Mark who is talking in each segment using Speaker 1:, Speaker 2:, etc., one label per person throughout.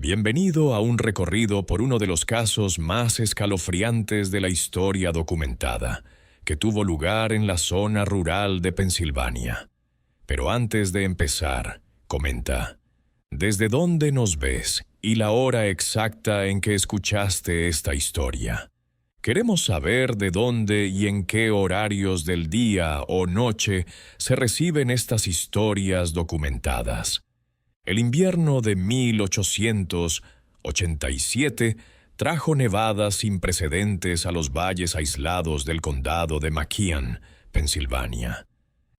Speaker 1: Bienvenido a un recorrido por uno de los casos más escalofriantes de la historia documentada, que tuvo lugar en la zona rural de Pensilvania. Pero antes de empezar, comenta, ¿desde dónde nos ves y la hora exacta en que escuchaste esta historia? Queremos saber de dónde y en qué horarios del día o noche se reciben estas historias documentadas. El invierno de 1887 trajo nevadas sin precedentes a los valles aislados del condado de McKean, Pensilvania.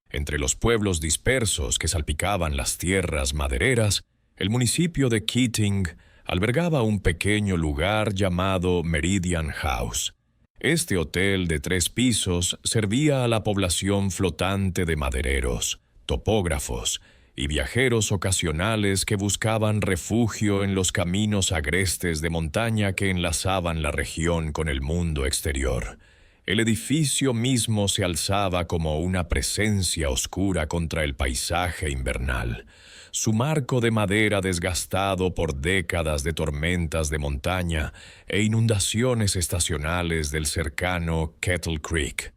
Speaker 1: Entre los pueblos dispersos que salpicaban las tierras madereras, el municipio de Keating albergaba un pequeño lugar llamado Meridian House. Este hotel de 3 pisos servía a la población flotante de madereros, topógrafos y viajeros ocasionales que buscaban refugio en los caminos agrestes de montaña que enlazaban la región con el mundo exterior. El edificio mismo se alzaba como una presencia oscura contra el paisaje invernal. Su marco de madera desgastado por décadas de tormentas de montaña e inundaciones estacionales del cercano Kettle Creek.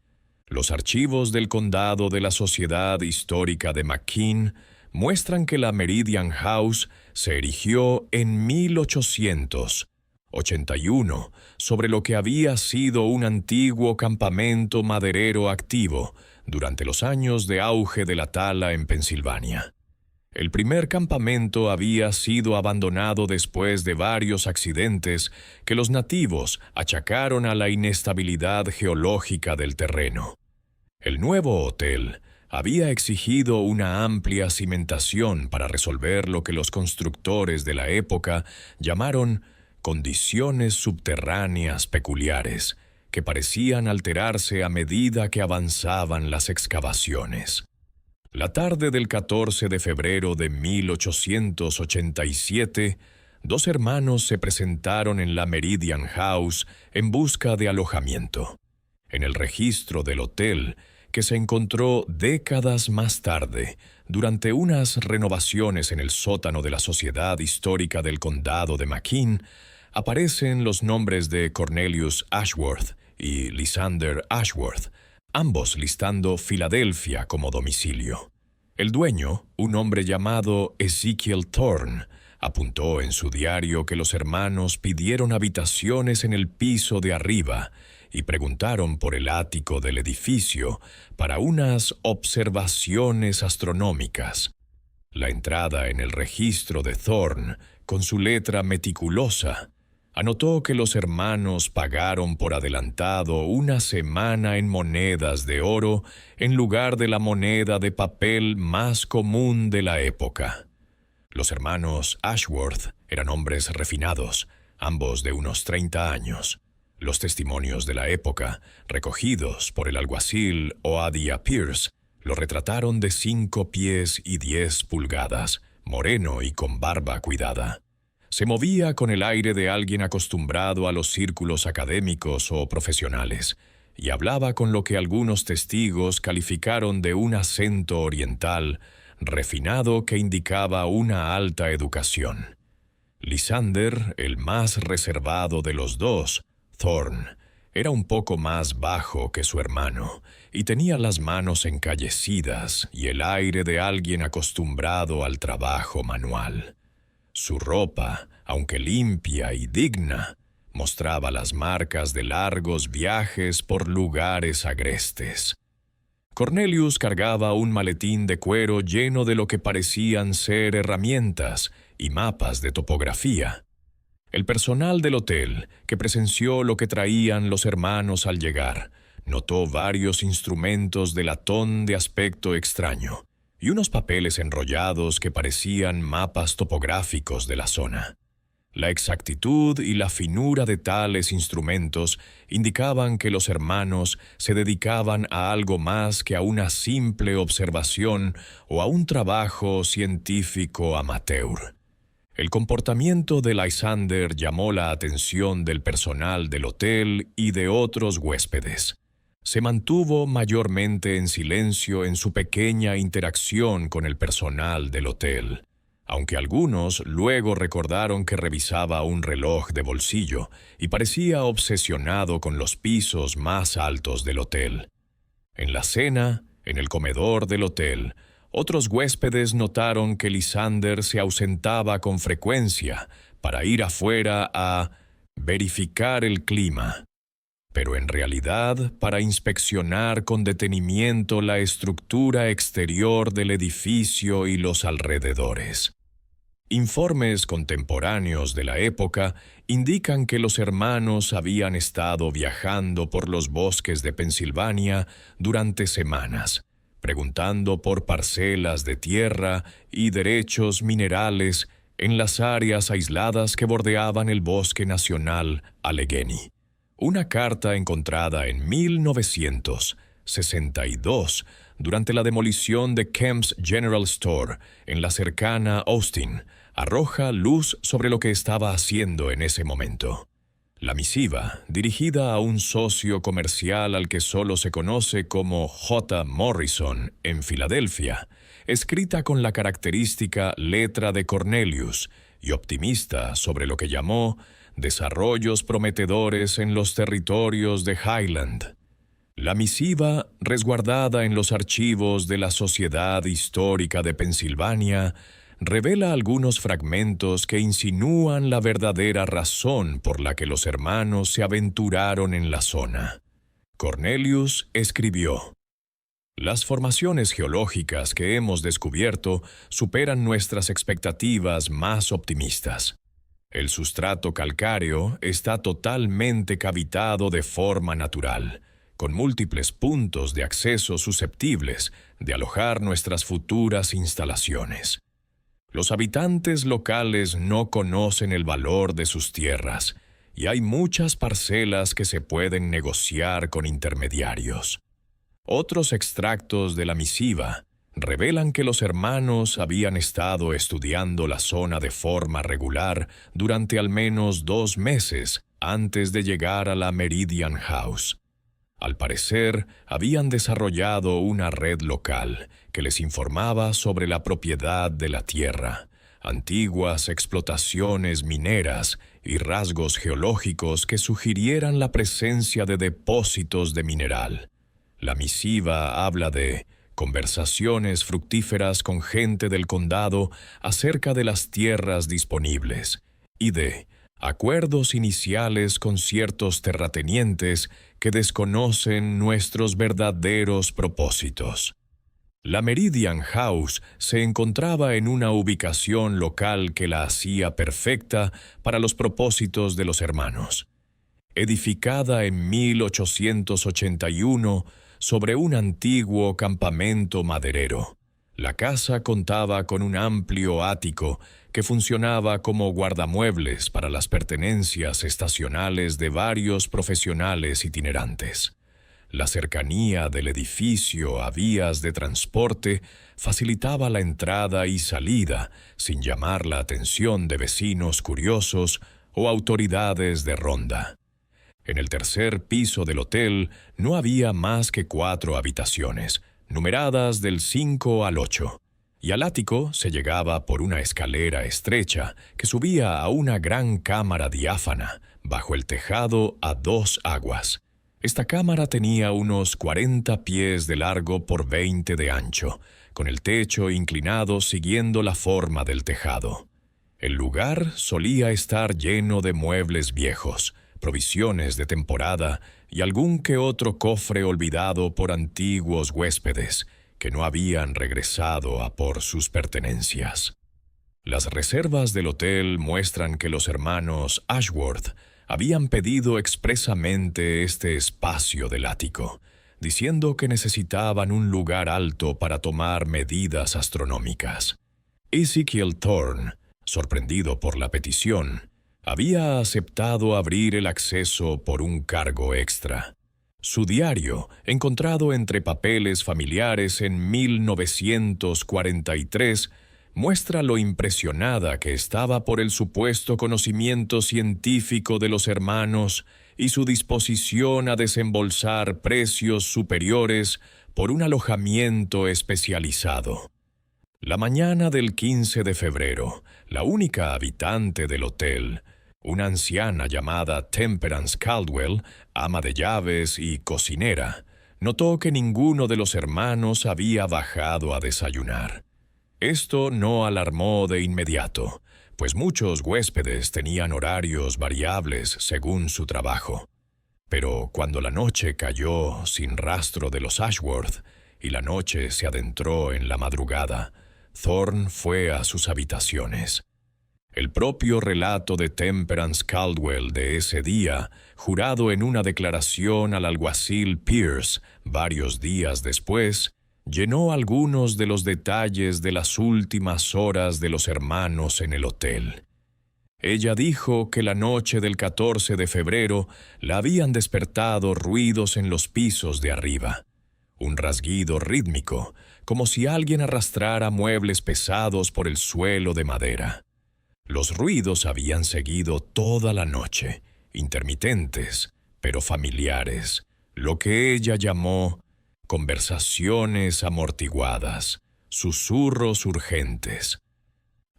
Speaker 1: Los archivos del condado de la Sociedad Histórica de McKean muestran que la Meridian House se erigió en 1881 sobre lo que había sido un antiguo campamento maderero activo durante los años de auge de la tala en Pensilvania. El primer campamento había sido abandonado después de varios accidentes que los nativos achacaron a la inestabilidad geológica del terreno. El nuevo hotel había exigido una amplia cimentación para resolver lo que los constructores de la época llamaron condiciones subterráneas peculiares, que parecían alterarse a medida que avanzaban las excavaciones. La tarde del 14 de febrero de 1887, 2 hermanos se presentaron en la Meridian House en busca de alojamiento. En el registro del hotel, que se encontró décadas más tarde, durante unas renovaciones en el sótano de la Sociedad Histórica del Condado de McKean, aparecen los nombres de Cornelius Ashworth y Lysander Ashworth, ambos listando Filadelfia como domicilio. El dueño, un hombre llamado Ezekiel Thorne, apuntó en su diario que los hermanos pidieron habitaciones en el piso de arriba y preguntaron por el ático del edificio para unas observaciones astronómicas. La entrada en el registro de Thorne, con su letra meticulosa, anotó que los hermanos pagaron por adelantado una semana en monedas de oro en lugar de la moneda de papel más común de la época. Los hermanos Ashworth eran hombres refinados, ambos de unos 30 años. Los testimonios de la época, recogidos por el alguacil Oadia Pierce, lo retrataron de 5 pies y 10 pulgadas, moreno y con barba cuidada. Se movía con el aire de alguien acostumbrado a los círculos académicos o profesionales, y hablaba con lo que algunos testigos calificaron de un acento oriental, refinado que indicaba una alta educación. Lysander, el más reservado de los dos, Thorne, era un poco más bajo que su hermano y tenía las manos encallecidas y el aire de alguien acostumbrado al trabajo manual. Su ropa, aunque limpia y digna, mostraba las marcas de largos viajes por lugares agrestes. Cornelius cargaba un maletín de cuero lleno de lo que parecían ser herramientas y mapas de topografía. El personal del hotel, que presenció lo que traían los hermanos al llegar, notó varios instrumentos de latón de aspecto extraño y unos papeles enrollados que parecían mapas topográficos de la zona. La exactitud y la finura de tales instrumentos indicaban que los hermanos se dedicaban a algo más que a una simple observación o a un trabajo científico amateur. El comportamiento de Lysander llamó la atención del personal del hotel y de otros huéspedes. Se mantuvo mayormente en silencio en su pequeña interacción con el personal del hotel. aunque algunos luego recordaron que revisaba un reloj de bolsillo y parecía obsesionado con los pisos más altos del hotel. En la cena, en el comedor del hotel, otros huéspedes notaron que Lysander se ausentaba con frecuencia para ir afuera a verificar el clima, pero en realidad para inspeccionar con detenimiento la estructura exterior del edificio y los alrededores. Informes contemporáneos de la época indican que los hermanos habían estado viajando por los bosques de Pensilvania durante semanas, preguntando por parcelas de tierra y derechos minerales en las áreas aisladas que bordeaban el Bosque Nacional Allegheny. Una carta encontrada en 1962 durante la demolición de Kemp's General Store en la cercana Austin arroja luz sobre lo que estaba haciendo en ese momento. La misiva, dirigida a un socio comercial al que solo se conoce como J. Morrison en Filadelfia, escrita con la característica letra de Cornelius y optimista sobre lo que llamó desarrollos prometedores en los territorios de Highland. La misiva, resguardada en los archivos de la Sociedad Histórica de Pensilvania, revela algunos fragmentos que insinúan la verdadera razón por la que los hermanos se aventuraron en la zona. Cornelius escribió: «Las formaciones geológicas que hemos descubierto superan nuestras expectativas más optimistas. El sustrato calcáreo está totalmente cavitado de forma natural, con múltiples puntos de acceso susceptibles de alojar nuestras futuras instalaciones. Los habitantes locales no conocen el valor de sus tierras, y hay muchas parcelas que se pueden negociar con intermediarios». Otros extractos de la misiva revelan que los hermanos habían estado estudiando la zona de forma regular durante al menos 2 meses antes de llegar a la Meridian House. Al parecer, habían desarrollado una red local que les informaba sobre la propiedad de la tierra, antiguas explotaciones mineras y rasgos geológicos que sugirieran la presencia de depósitos de mineral. La misiva habla de conversaciones fructíferas con gente del condado acerca de las tierras disponibles y de acuerdos iniciales con ciertos terratenientes que desconocen nuestros verdaderos propósitos. La Meridian House se encontraba en una ubicación local que la hacía perfecta para los propósitos de los hermanos. Edificada en 1881 sobre un antiguo campamento maderero, la casa contaba con un amplio ático que funcionaba como guardamuebles para las pertenencias estacionales de varios profesionales itinerantes. La cercanía del edificio a vías de transporte facilitaba la entrada y salida sin llamar la atención de vecinos curiosos o autoridades de ronda. En el tercer piso del hotel no había más que 4 habitaciones, numeradas del 5 al 8, y al ático se llegaba por una escalera estrecha que subía a una gran cámara diáfana bajo el tejado a 2 aguas. Esta cámara tenía unos 40 pies de largo por 20 de ancho, con el techo inclinado siguiendo la forma del tejado. El lugar solía estar lleno de muebles viejos, provisiones de temporada y algún que otro cofre olvidado por antiguos huéspedes que no habían regresado a por sus pertenencias. Las reservas del hotel muestran que los hermanos Ashworth habían pedido expresamente este espacio del ático, diciendo que necesitaban un lugar alto para tomar medidas astronómicas. Ezekiel Thorne, sorprendido por la petición, había aceptado abrir el acceso por un cargo extra. Su diario, encontrado entre papeles familiares en 1943, muestra lo impresionada que estaba por el supuesto conocimiento científico de los hermanos y su disposición a desembolsar precios superiores por un alojamiento especializado. La mañana del 15 de febrero, la única habitante del hotel, una anciana llamada Temperance Caldwell, ama de llaves y cocinera, notó que ninguno de los hermanos había bajado a desayunar. Esto no alarmó de inmediato, pues muchos huéspedes tenían horarios variables según su trabajo. Pero cuando la noche cayó sin rastro de los Ashworth y la noche se adentró en la madrugada, Thorne fue a sus habitaciones. El propio relato de Temperance Caldwell de ese día, jurado en una declaración al alguacil Pierce varios días después, llenó algunos de los detalles de las últimas horas de los hermanos en el hotel. Ella dijo que la noche del 14 de febrero la habían despertado ruidos en los pisos de arriba. Un rasguido rítmico, como si alguien arrastrara muebles pesados por el suelo de madera. Los ruidos habían seguido toda la noche, intermitentes, pero familiares, lo que ella llamó conversaciones amortiguadas, susurros urgentes.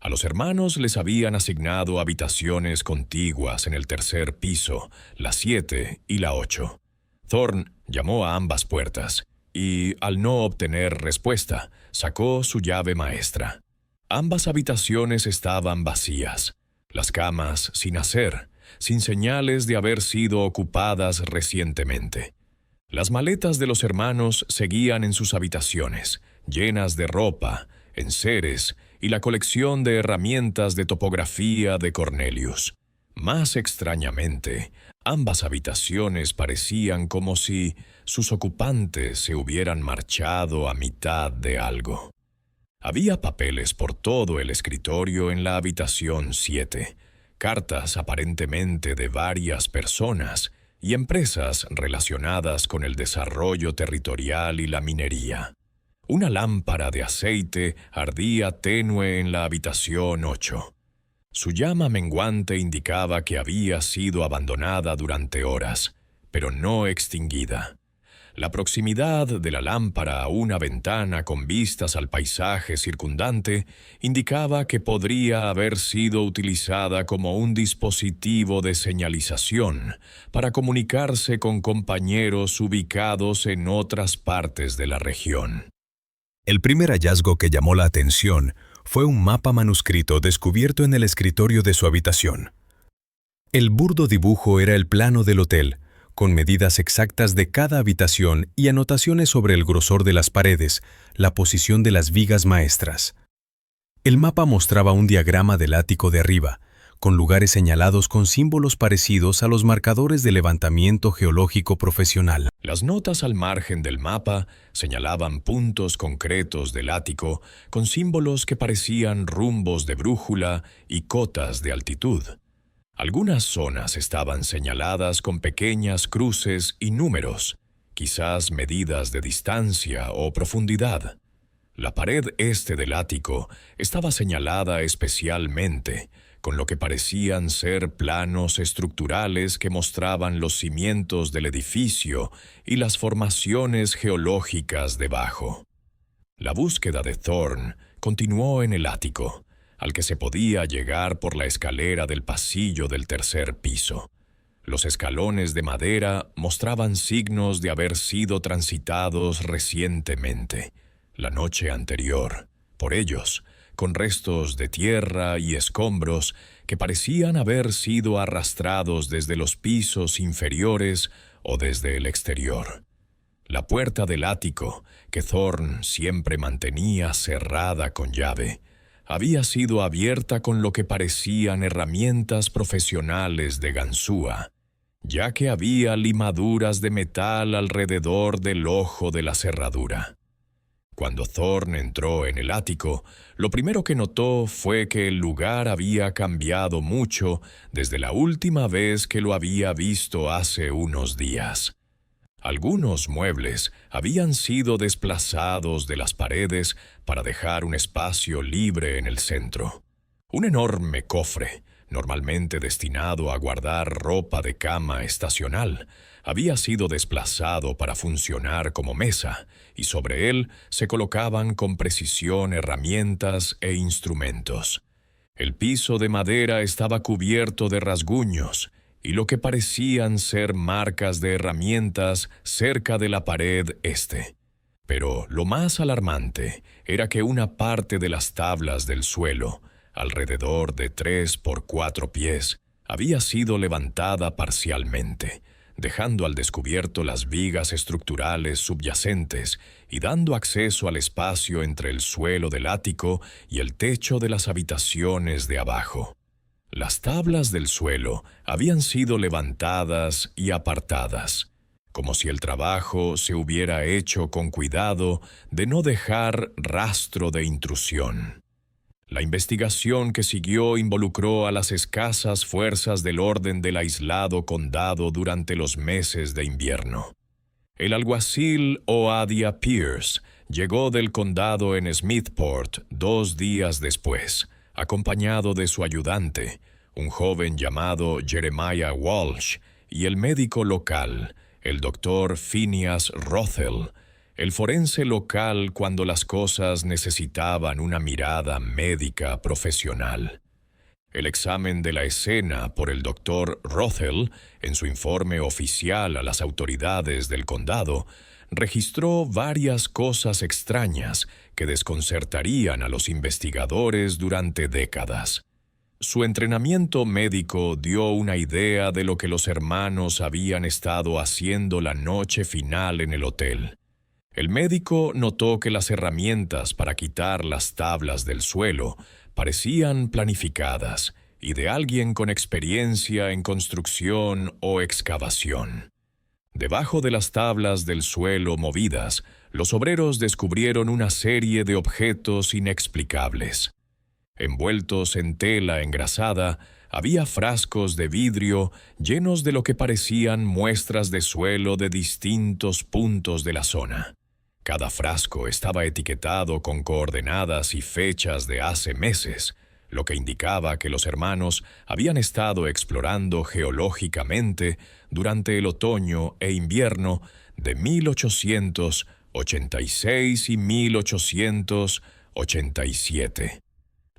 Speaker 1: A los hermanos les habían asignado habitaciones contiguas en el tercer piso, la 7 y la 8. Thorne llamó a ambas puertas y, al no obtener respuesta, sacó su llave maestra. Ambas habitaciones estaban vacías, las camas sin hacer, sin señales de haber sido ocupadas recientemente. Las maletas de los hermanos seguían en sus habitaciones, llenas de ropa, enseres y la colección de herramientas de topografía de Cornelius. Más extrañamente, ambas habitaciones parecían como si sus ocupantes se hubieran marchado a mitad de algo. Había papeles por todo el escritorio en la habitación 7, cartas aparentemente de varias personas y empresas relacionadas con el desarrollo territorial y la minería. Una lámpara de aceite ardía tenue en la habitación 8. Su llama menguante indicaba que había sido abandonada durante horas, pero no extinguida. La proximidad de la lámpara a una ventana con vistas al paisaje circundante indicaba que podría haber sido utilizada como un dispositivo de señalización para comunicarse con compañeros ubicados en otras partes de la región.
Speaker 2: El primer hallazgo que llamó la atención fue un mapa manuscrito descubierto en el escritorio de su habitación. El burdo dibujo era el plano del hotel, con medidas exactas de cada habitación y anotaciones sobre el grosor de las paredes, la posición de las vigas maestras. El mapa mostraba un diagrama del ático de arriba, con lugares señalados con símbolos parecidos a los marcadores de levantamiento geológico profesional.
Speaker 1: Las notas al margen del mapa señalaban puntos concretos del ático con símbolos que parecían rumbos de brújula y cotas de altitud. Algunas zonas estaban señaladas con pequeñas cruces y números, quizás medidas de distancia o profundidad. La pared este del ático estaba señalada especialmente, con lo que parecían ser planos estructurales que mostraban los cimientos del edificio y las formaciones geológicas debajo. La búsqueda de Thorne continuó en el ático, al que se podía llegar por la escalera del pasillo del tercer piso. Los escalones de madera mostraban signos de haber sido transitados recientemente, la noche anterior, por ellos, con restos de tierra y escombros que parecían haber sido arrastrados desde los pisos inferiores o desde el exterior. La puerta del ático, que Thorne siempre mantenía cerrada con llave, había sido abierta con lo que parecían herramientas profesionales de ganzúa, ya que había limaduras de metal alrededor del ojo de la cerradura. Cuando Thorne entró en el ático, lo primero que notó fue que el lugar había cambiado mucho desde la última vez que lo había visto hace unos días. Algunos muebles habían sido desplazados de las paredes para dejar un espacio libre en el centro. Un enorme cofre, normalmente destinado a guardar ropa de cama estacional, había sido desplazado para funcionar como mesa, y sobre él se colocaban con precisión herramientas e instrumentos. El piso de madera estaba cubierto de rasguños, y lo que parecían ser marcas de herramientas cerca de la pared este. Pero lo más alarmante era que una parte de las tablas del suelo, alrededor de 3 por 4 pies, había sido levantada parcialmente, dejando al descubierto las vigas estructurales subyacentes y dando acceso al espacio entre el suelo del ático y el techo de las habitaciones de abajo. Las tablas del suelo habían sido levantadas y apartadas, como si el trabajo se hubiera hecho con cuidado de no dejar rastro de intrusión. La investigación que siguió involucró a las escasas fuerzas del orden del aislado condado durante los meses de invierno. El alguacil Oadia Pierce llegó del condado en Smithport 2 días después, acompañado de su ayudante, un joven llamado Jeremiah Walsh, y el médico local, el doctor Phineas Rothel, el forense local cuando las cosas necesitaban una mirada médica profesional. El examen de la escena por el doctor Rothel, en su informe oficial a las autoridades del condado, registró varias cosas extrañas que desconcertarían a los investigadores durante décadas. Su entrenamiento médico dio una idea de lo que los hermanos habían estado haciendo la noche final en el hotel. El médico notó que las herramientas para quitar las tablas del suelo parecían planificadas y de alguien con experiencia en construcción o excavación. Debajo de las tablas del suelo movidas, los obreros descubrieron una serie de objetos inexplicables. Envueltos en tela engrasada, había frascos de vidrio llenos de lo que parecían muestras de suelo de distintos puntos de la zona. Cada frasco estaba etiquetado con coordenadas y fechas de hace meses, lo que indicaba que los hermanos habían estado explorando geológicamente durante el otoño e invierno de 1886 y 1887.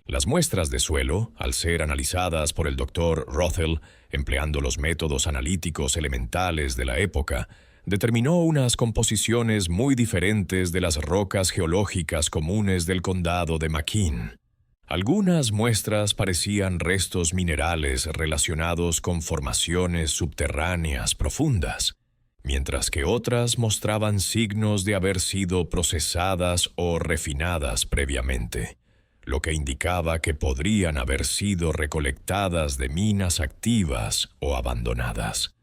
Speaker 1: Las muestras de suelo, al ser analizadas por el Dr. Rothel, empleando los métodos analíticos elementales de la época, determinó unas composiciones muy diferentes de las rocas geológicas comunes del condado de McKean. Algunas muestras parecían restos minerales relacionados con formaciones subterráneas profundas, mientras que otras mostraban signos de haber sido procesadas o refinadas previamente, lo que indicaba que podrían haber sido recolectadas de minas activas o abandonadas.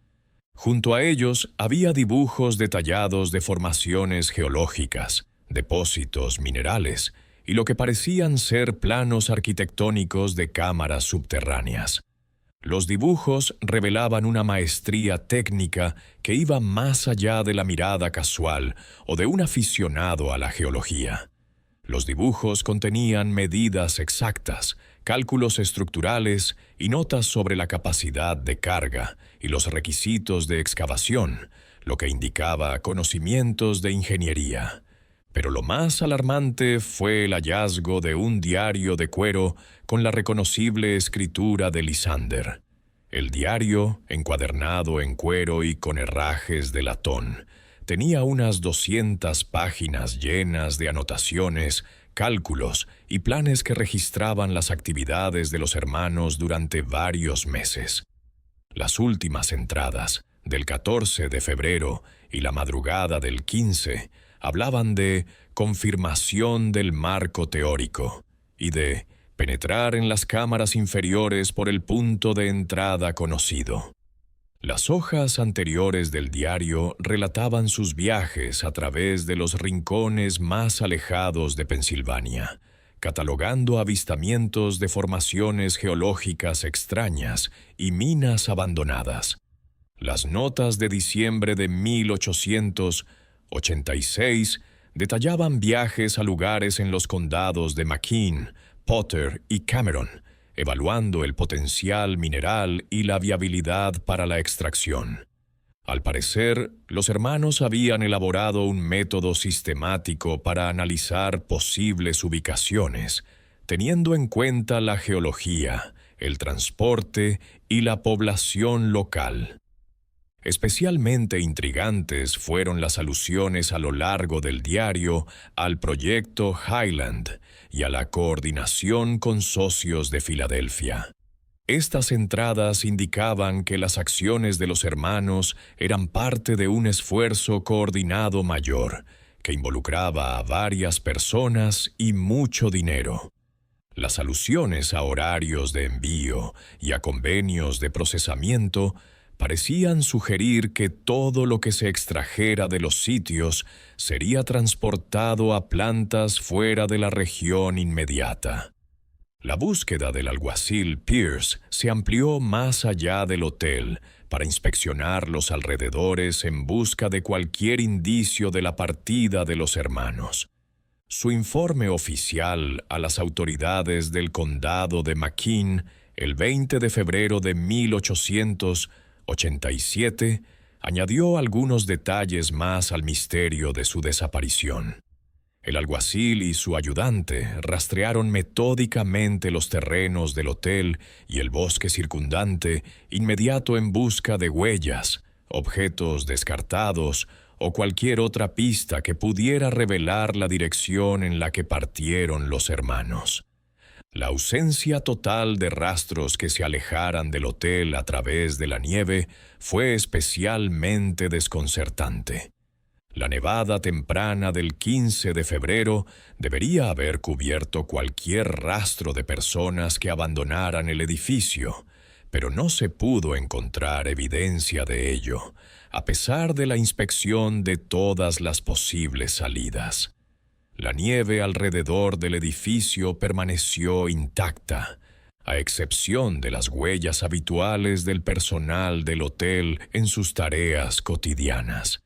Speaker 1: Junto a ellos había dibujos detallados de formaciones geológicas, depósitos minerales y lo que parecían ser planos arquitectónicos de cámaras subterráneas. Los dibujos revelaban una maestría técnica que iba más allá de la mirada casual o de un aficionado a la geología. Los dibujos contenían medidas exactas, cálculos estructurales y notas sobre la capacidad de carga y los requisitos de excavación, lo que indicaba conocimientos de ingeniería. Pero lo más alarmante fue el hallazgo de un diario de cuero con la reconocible escritura de Lysander. El diario, encuadernado en cuero y con herrajes de latón, tenía unas 200 páginas llenas de anotaciones, cálculos y planes que registraban las actividades de los hermanos durante varios meses. Las últimas entradas, del 14 de febrero y la madrugada del 15, hablaban de confirmación del marco teórico y de penetrar en las cámaras inferiores por el punto de entrada conocido. Las hojas anteriores del diario relataban sus viajes a través de los rincones más alejados de Pensilvania, catalogando avistamientos de formaciones geológicas extrañas y minas abandonadas. Las notas de diciembre de 1886 detallaban viajes a lugares en los condados de McKean, Potter y Cameron, evaluando el potencial mineral y la viabilidad para la extracción. Al parecer, los hermanos habían elaborado un método sistemático para analizar posibles ubicaciones, teniendo en cuenta la geología, el transporte y la población local. Especialmente intrigantes fueron las alusiones a lo largo del diario al proyecto Highland y a la coordinación con socios de Filadelfia. Estas entradas indicaban que las acciones de los hermanos eran parte de un esfuerzo coordinado mayor, que involucraba a varias personas y mucho dinero. Las alusiones a horarios de envío y a convenios de procesamiento parecían sugerir que todo lo que se extrajera de los sitios sería transportado a plantas fuera de la región inmediata. La búsqueda del alguacil Pierce se amplió más allá del hotel para inspeccionar los alrededores en busca de cualquier indicio de la partida de los hermanos. Su informe oficial a las autoridades del condado de McKean el 20 de febrero de 1887 añadió algunos detalles más al misterio de su desaparición. El alguacil y su ayudante rastrearon metódicamente los terrenos del hotel y el bosque circundante inmediato en busca de huellas, objetos descartados o cualquier otra pista que pudiera revelar la dirección en la que partieron los hermanos. La ausencia total de rastros que se alejaran del hotel a través de la nieve fue especialmente desconcertante. La nevada temprana del 15 de febrero debería haber cubierto cualquier rastro de personas que abandonaran el edificio, pero no se pudo encontrar evidencia de ello, a pesar de la inspección de todas las posibles salidas. La nieve alrededor del edificio permaneció intacta, a excepción de las huellas habituales del personal del hotel en sus tareas cotidianas.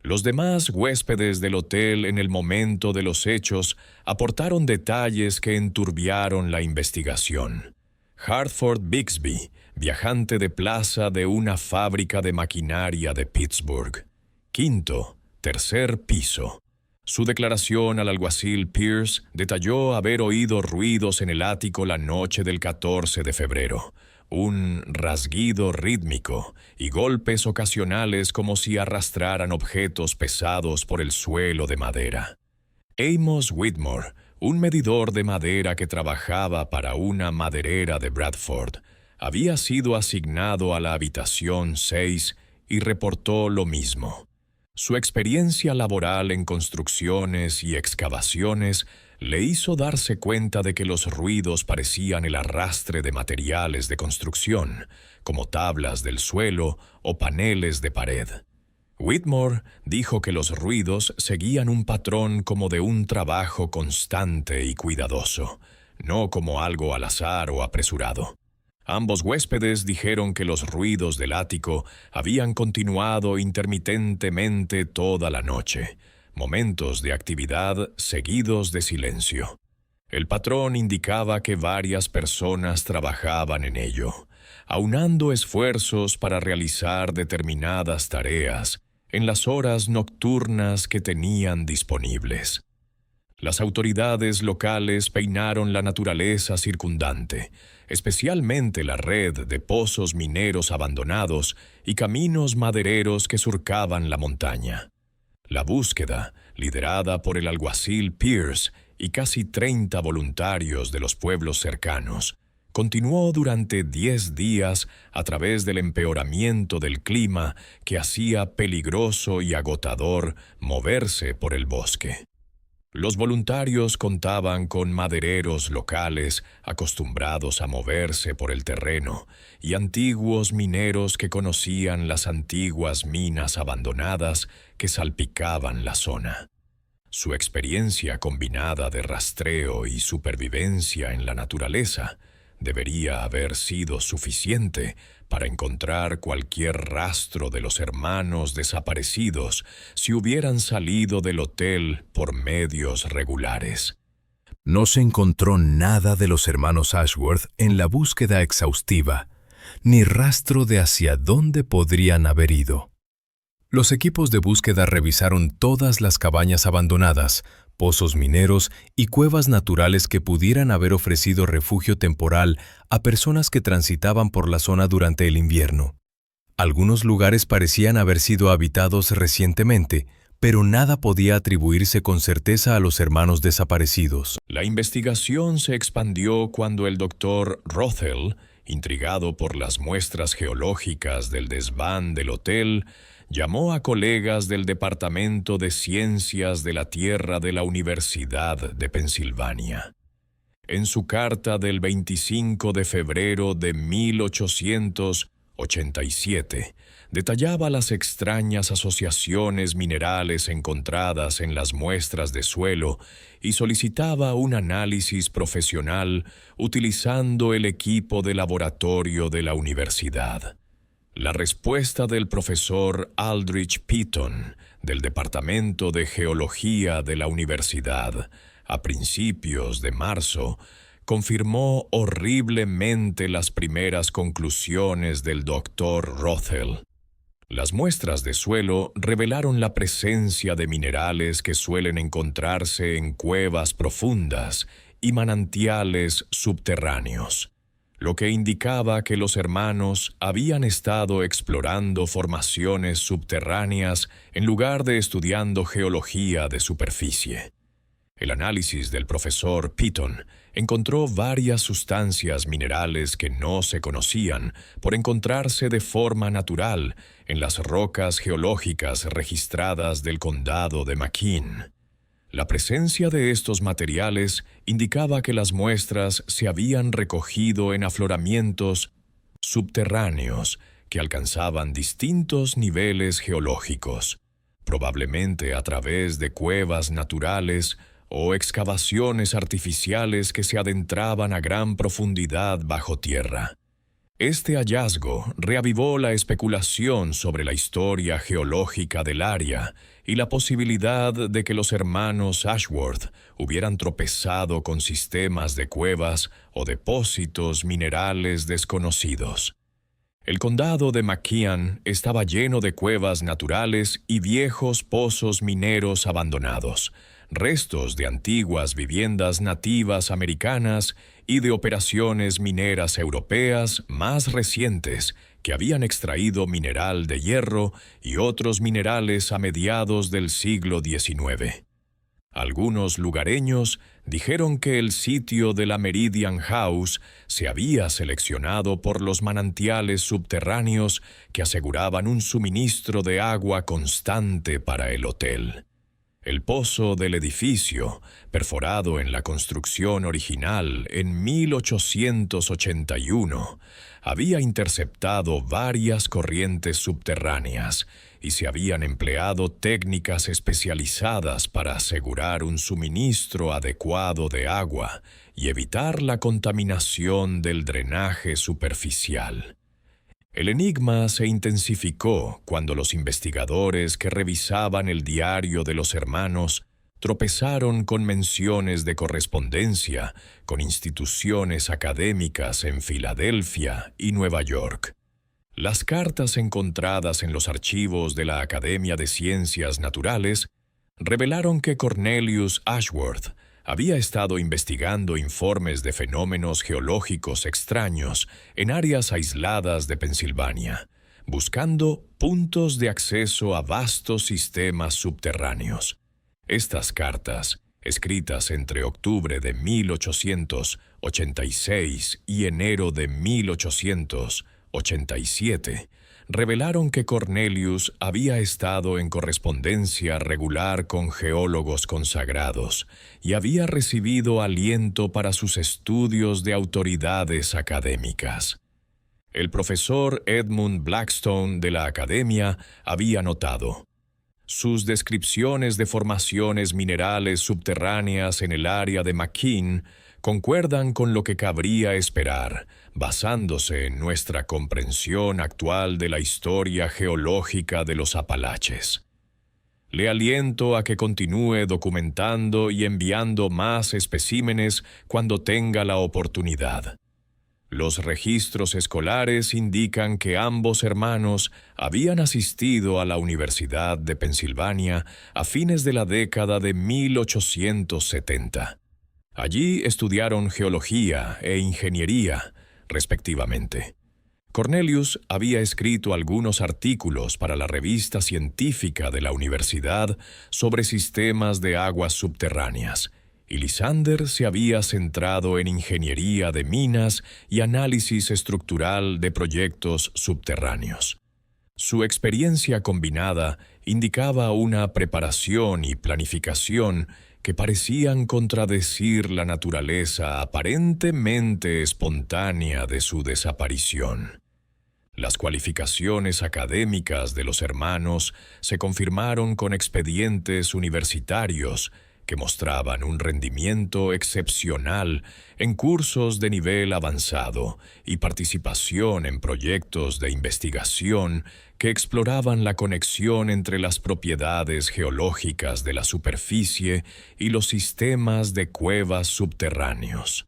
Speaker 1: Los demás huéspedes del hotel en el momento de los hechos aportaron detalles que enturbiaron la investigación. Hartford Bixby, viajante de plaza de una fábrica de maquinaria de Pittsburgh. Quinto, tercer piso. Su declaración al alguacil Pierce detalló haber oído ruidos en el ático la noche del 14 de febrero. Un rasguido rítmico y golpes ocasionales como si arrastraran objetos pesados por el suelo de madera. Amos Whitmore, un medidor de madera que trabajaba para una maderera de Bradford, había sido asignado a la habitación 6 y reportó lo mismo. Su experiencia laboral en construcciones y excavaciones le hizo darse cuenta de que los ruidos parecían el arrastre de materiales de construcción, como tablas del suelo o paneles de pared. Whitmore dijo que los ruidos seguían un patrón como de un trabajo constante y cuidadoso, no como algo al azar o apresurado. Ambos huéspedes dijeron que los ruidos del ático habían continuado intermitentemente toda la noche, momentos de actividad seguidos de silencio. El patrón indicaba que varias personas trabajaban en ello, aunando esfuerzos para realizar determinadas tareas en las horas nocturnas que tenían disponibles. Las autoridades locales peinaron la naturaleza circundante, especialmente la red de pozos mineros abandonados y caminos madereros que surcaban la montaña. La búsqueda, liderada por el alguacil Pierce y casi 30 voluntarios de los pueblos cercanos, continuó durante 10 días a través del empeoramiento del clima que hacía peligroso y agotador moverse por el bosque. Los voluntarios contaban con madereros locales acostumbrados a moverse por el terreno y antiguos mineros que conocían las antiguas minas abandonadas que salpicaban la zona. Su experiencia combinada de rastreo y supervivencia en la naturaleza debería haber sido suficiente para encontrar cualquier rastro de los hermanos desaparecidos si hubieran salido del hotel por medios regulares.
Speaker 2: No se encontró nada de los hermanos Ashworth en la búsqueda exhaustiva, ni rastro de hacia dónde podrían haber ido. Los equipos de búsqueda revisaron todas las cabañas abandonadas, pozos mineros y cuevas naturales que pudieran haber ofrecido refugio temporal a personas que transitaban por la zona durante el invierno. Algunos lugares parecían haber sido habitados recientemente, pero nada podía atribuirse con certeza a los hermanos desaparecidos.
Speaker 1: La investigación se expandió cuando el doctor Rothel, intrigado por las muestras geológicas del desván del hotel, llamó a colegas del Departamento de Ciencias de la Tierra de la Universidad de Pensilvania. En su carta del 25 de febrero de 1887, detallaba las extrañas asociaciones minerales encontradas en las muestras de suelo y solicitaba un análisis profesional utilizando el equipo de laboratorio de la universidad. La respuesta del profesor Aldrich Pitton, del Departamento de Geología de la universidad, a principios de marzo, confirmó horriblemente las primeras conclusiones del doctor Rothel. Las muestras de suelo revelaron la presencia de minerales que suelen encontrarse en cuevas profundas y manantiales subterráneos, lo que indicaba que los hermanos habían estado explorando formaciones subterráneas en lugar de estudiando geología de superficie. El análisis del profesor Pitton encontró varias sustancias minerales que no se conocían por encontrarse de forma natural en las rocas geológicas registradas del condado de McKean. La presencia de estos materiales indicaba que las muestras se habían recogido en afloramientos subterráneos que alcanzaban distintos niveles geológicos, probablemente a través de cuevas naturales o excavaciones artificiales que se adentraban a gran profundidad bajo tierra. Este hallazgo reavivó la especulación sobre la historia geológica del área y la posibilidad de que los hermanos Ashworth hubieran tropezado con sistemas de cuevas o depósitos minerales desconocidos. El condado de McKean estaba lleno de cuevas naturales y viejos pozos mineros abandonados, restos de antiguas viviendas nativas americanas y de operaciones mineras europeas más recientes que habían extraído mineral de hierro y otros minerales a mediados del siglo XIX. Algunos lugareños dijeron que el sitio de la Meridian House se había seleccionado por los manantiales subterráneos que aseguraban un suministro de agua constante para el hotel. El pozo del edificio, perforado en la construcción original en 1881, había interceptado varias corrientes subterráneas y se habían empleado técnicas especializadas para asegurar un suministro adecuado de agua y evitar la contaminación del drenaje superficial. El enigma se intensificó cuando los investigadores que revisaban el diario de los hermanos tropezaron con menciones de correspondencia con instituciones académicas en Filadelfia y Nueva York. Las cartas encontradas en los archivos de la Academia de Ciencias Naturales revelaron que Cornelius Ashworth había estado investigando informes de fenómenos geológicos extraños en áreas aisladas de Pensilvania, buscando puntos de acceso a vastos sistemas subterráneos. Estas cartas, escritas entre octubre de 1886 y enero de 1887, revelaron que Cornelius había estado en correspondencia regular con geólogos consagrados y había recibido aliento para sus estudios de autoridades académicas. El profesor Edmund Blackstone de la Academia había notado: sus descripciones de formaciones minerales subterráneas en el área de McKean concuerdan con lo que cabría esperar, basándose en nuestra comprensión actual de la historia geológica de los Apalaches. Le aliento a que continúe documentando y enviando más especímenes cuando tenga la oportunidad. Los registros escolares indican que ambos hermanos habían asistido a la Universidad de Pensilvania a fines de la década de 1870. Allí estudiaron geología e ingeniería, respectivamente. Cornelius había escrito algunos artículos para la revista científica de la universidad sobre sistemas de aguas subterráneas, y Lysander se había centrado en ingeniería de minas y análisis estructural de proyectos subterráneos. Su experiencia combinada indicaba una preparación y planificación que parecían contradecir la naturaleza aparentemente espontánea de su desaparición. Las cualificaciones académicas de los hermanos se confirmaron con expedientes universitarios que mostraban un rendimiento excepcional en cursos de nivel avanzado y participación en proyectos de investigación que exploraban la conexión entre las propiedades geológicas de la superficie y los sistemas de cuevas subterráneos.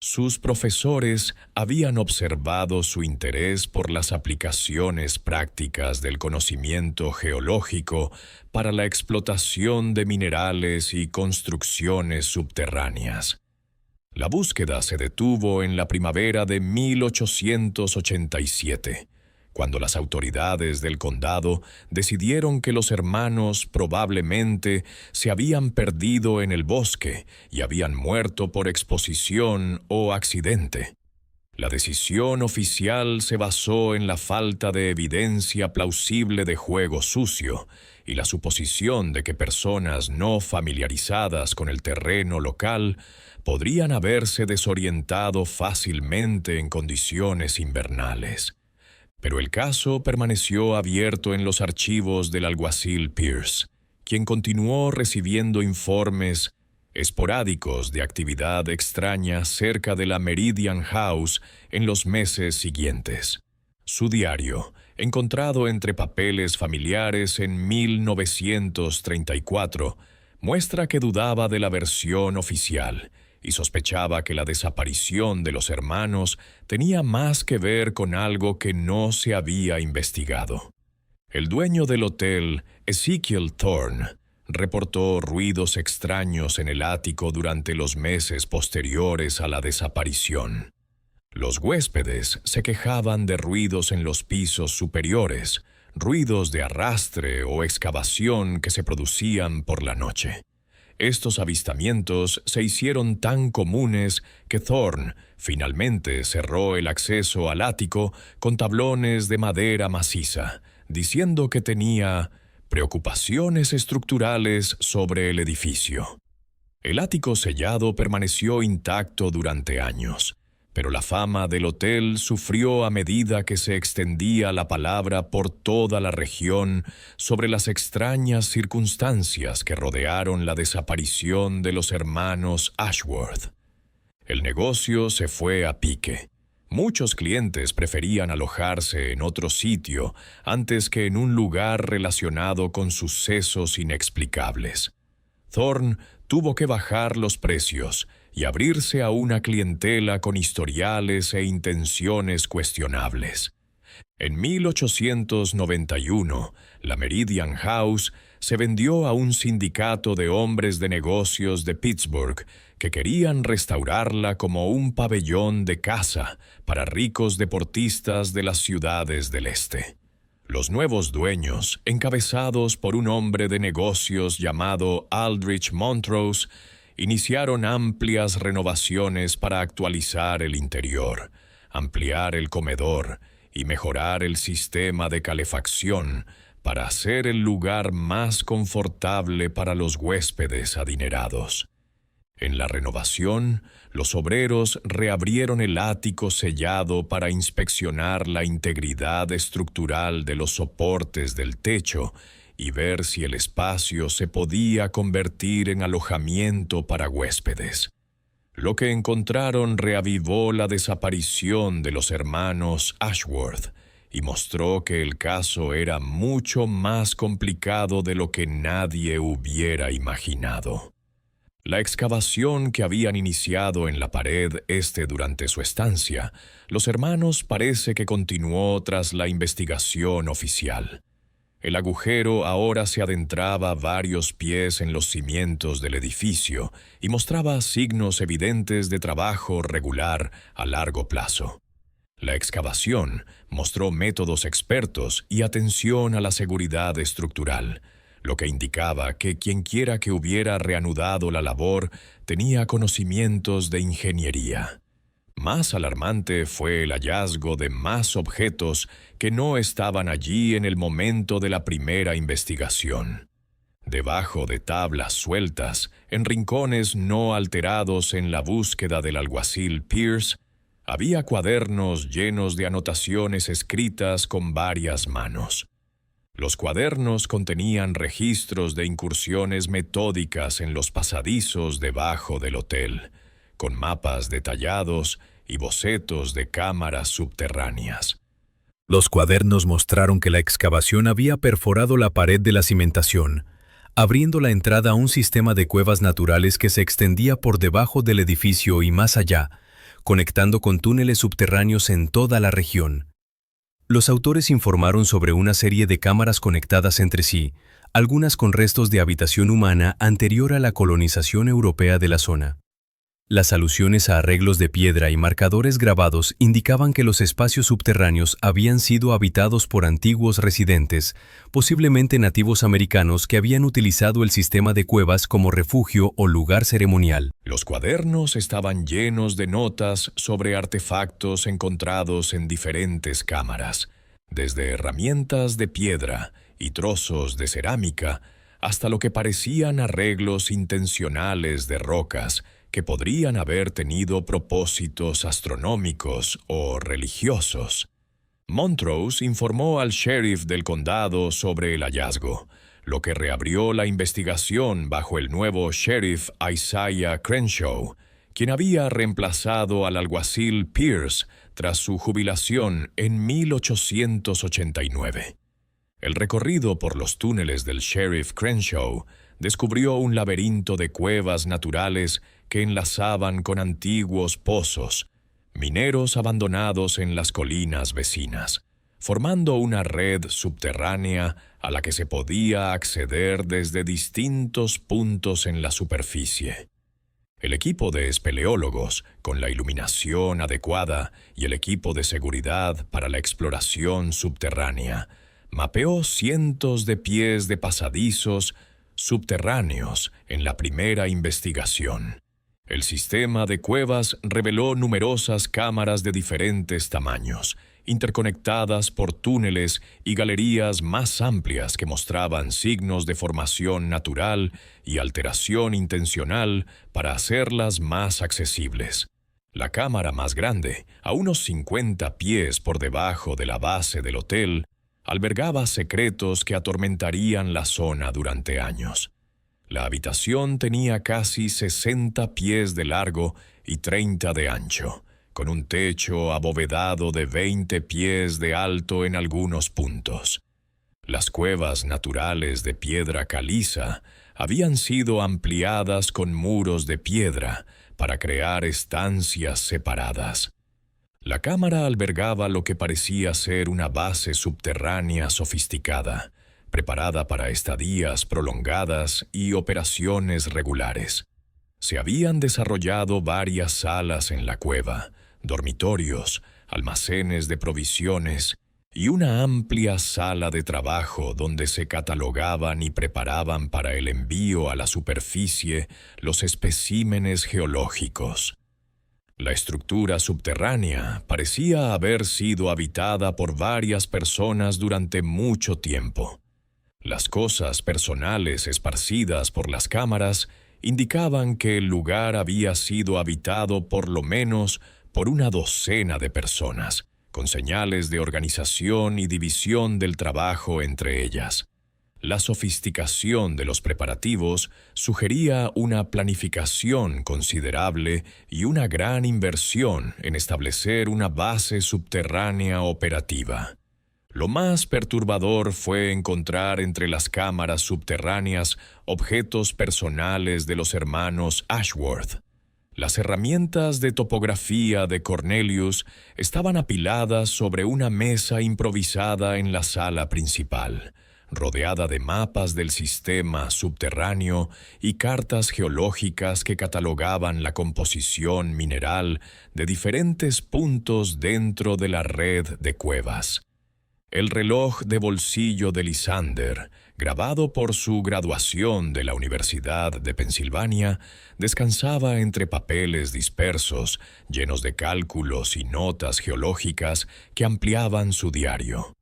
Speaker 1: Sus profesores habían observado su interés por las aplicaciones prácticas del conocimiento geológico para la explotación de minerales y construcciones subterráneas. La búsqueda se detuvo en la primavera de 1887, cuando las autoridades del condado decidieron que los hermanos probablemente se habían perdido en el bosque y habían muerto por exposición o accidente. La decisión oficial se basó en la falta de evidencia plausible de juego sucio y la suposición de que personas no familiarizadas con el terreno local podrían haberse desorientado fácilmente en condiciones invernales. Pero el caso permaneció abierto en los archivos del alguacil Pierce, quien continuó recibiendo informes esporádicos de actividad extraña cerca de la Meridian House en los meses siguientes. Su diario, encontrado entre papeles familiares en 1934, muestra que dudaba de la versión oficial y sospechaba que la desaparición de los hermanos tenía más que ver con algo que no se había investigado. El dueño del hotel, Ezekiel Thorne, reportó ruidos extraños en el ático durante los meses posteriores a la desaparición. Los huéspedes se quejaban de ruidos en los pisos superiores, ruidos de arrastre o excavación que se producían por la noche. Estos avistamientos se hicieron tan comunes que Thorne finalmente cerró el acceso al ático con tablones de madera maciza, diciendo que tenía preocupaciones estructurales sobre el edificio. El ático sellado permaneció intacto durante años, pero la fama del hotel sufrió a medida que se extendía la palabra por toda la región sobre las extrañas circunstancias que rodearon la desaparición de los hermanos Ashworth. El negocio se fue a pique. Muchos clientes preferían alojarse en otro sitio antes que en un lugar relacionado con sucesos inexplicables. Thorne tuvo que bajar los precios y abrirse a una clientela con historiales e intenciones cuestionables. En 1891, la Meridian House se vendió a un sindicato de hombres de negocios de Pittsburgh que querían restaurarla como un pabellón de caza para ricos deportistas de las ciudades del este. Los nuevos dueños, encabezados por un hombre de negocios llamado Aldrich Montrose, iniciaron amplias renovaciones para actualizar el interior, ampliar el comedor y mejorar el sistema de calefacción para hacer el lugar más confortable para los huéspedes adinerados. En la renovación, los obreros reabrieron el ático sellado para inspeccionar la integridad estructural de los soportes del techo y ver si el espacio se podía convertir en alojamiento para huéspedes. Lo que encontraron reavivó la desaparición de los hermanos Ashworth y mostró que el caso era mucho más complicado de lo que nadie hubiera imaginado. La excavación que habían iniciado en la pared este durante su estancia, los hermanos parece que continuó tras la investigación oficial. El agujero ahora se adentraba varios pies en los cimientos del edificio y mostraba signos evidentes de trabajo regular a largo plazo. La excavación mostró métodos expertos y atención a la seguridad estructural, lo que indicaba que quienquiera que hubiera reanudado la labor tenía conocimientos de ingeniería. Más alarmante fue el hallazgo de más objetos que no estaban allí en el momento de la primera investigación. Debajo de tablas sueltas, en rincones no alterados en la búsqueda del alguacil Pierce, había cuadernos llenos de anotaciones escritas con varias manos. Los cuadernos contenían registros de incursiones metódicas en los pasadizos debajo del hotel, con mapas detallados y bocetos de cámaras subterráneas.
Speaker 2: Los cuadernos mostraron que la excavación había perforado la pared de la cimentación, abriendo la entrada a un sistema de cuevas naturales que se extendía por debajo del edificio y más allá, conectando con túneles subterráneos en toda la región. Los autores informaron sobre una serie de cámaras conectadas entre sí, algunas con restos de habitación humana anterior a la colonización europea de la zona. Las alusiones a arreglos de piedra y marcadores grabados indicaban que los espacios subterráneos habían sido habitados por antiguos residentes, posiblemente nativos americanos que habían utilizado el sistema de cuevas como refugio o lugar ceremonial.
Speaker 1: Los cuadernos estaban llenos de notas sobre artefactos encontrados en diferentes cámaras, desde herramientas de piedra y trozos de cerámica hasta lo que parecían arreglos intencionales de rocas que podrían haber tenido propósitos astronómicos o religiosos. Montrose informó al sheriff del condado sobre el hallazgo, lo que reabrió la investigación bajo el nuevo sheriff Isaiah Crenshaw, quien había reemplazado al alguacil Pierce tras su jubilación en 1889. El recorrido por los túneles del sheriff Crenshaw descubrió un laberinto de cuevas naturales que enlazaban con antiguos pozos, mineros abandonados en las colinas vecinas, formando una red subterránea a la que se podía acceder desde distintos puntos en la superficie. El equipo de espeleólogos, con la iluminación adecuada y el equipo de seguridad para la exploración subterránea, mapeó cientos de pies de pasadizos subterráneos en la primera investigación. El sistema de cuevas reveló numerosas cámaras de diferentes tamaños, interconectadas por túneles y galerías más amplias que mostraban signos de formación natural y alteración intencional para hacerlas más accesibles. La cámara más grande, a unos 50 pies por debajo de la base del hotel, albergaba secretos que atormentarían la zona durante años. La habitación tenía casi 60 pies de largo y 30 de ancho, con un techo abovedado de 20 pies de alto en algunos puntos. Las cuevas naturales de piedra caliza habían sido ampliadas con muros de piedra para crear estancias separadas. La cámara albergaba lo que parecía ser una base subterránea sofisticada, preparada para estadías prolongadas y operaciones regulares. Se habían desarrollado varias salas en la cueva, dormitorios, almacenes de provisiones y una amplia sala de trabajo donde se catalogaban y preparaban para el envío a la superficie los especímenes geológicos. La estructura subterránea parecía haber sido habitada por varias personas durante mucho tiempo. Las cosas personales esparcidas por las cámaras indicaban que el lugar había sido habitado por lo menos por una docena de personas, con señales de organización y división del trabajo entre ellas. La sofisticación de los preparativos sugería una planificación considerable y una gran inversión en establecer una base subterránea operativa. Lo más perturbador fue encontrar entre las cámaras subterráneas objetos personales de los hermanos Ashworth. Las herramientas de topografía de Cornelius estaban apiladas sobre una mesa improvisada en la sala principal, rodeada de mapas del sistema subterráneo y cartas geológicas que catalogaban la composición mineral de diferentes puntos dentro de la red de cuevas. El reloj de bolsillo de Lysander, grabado por su graduación de la Universidad de Pensilvania, descansaba entre papeles dispersos, llenos de cálculos y notas geológicas que ampliaban su diario.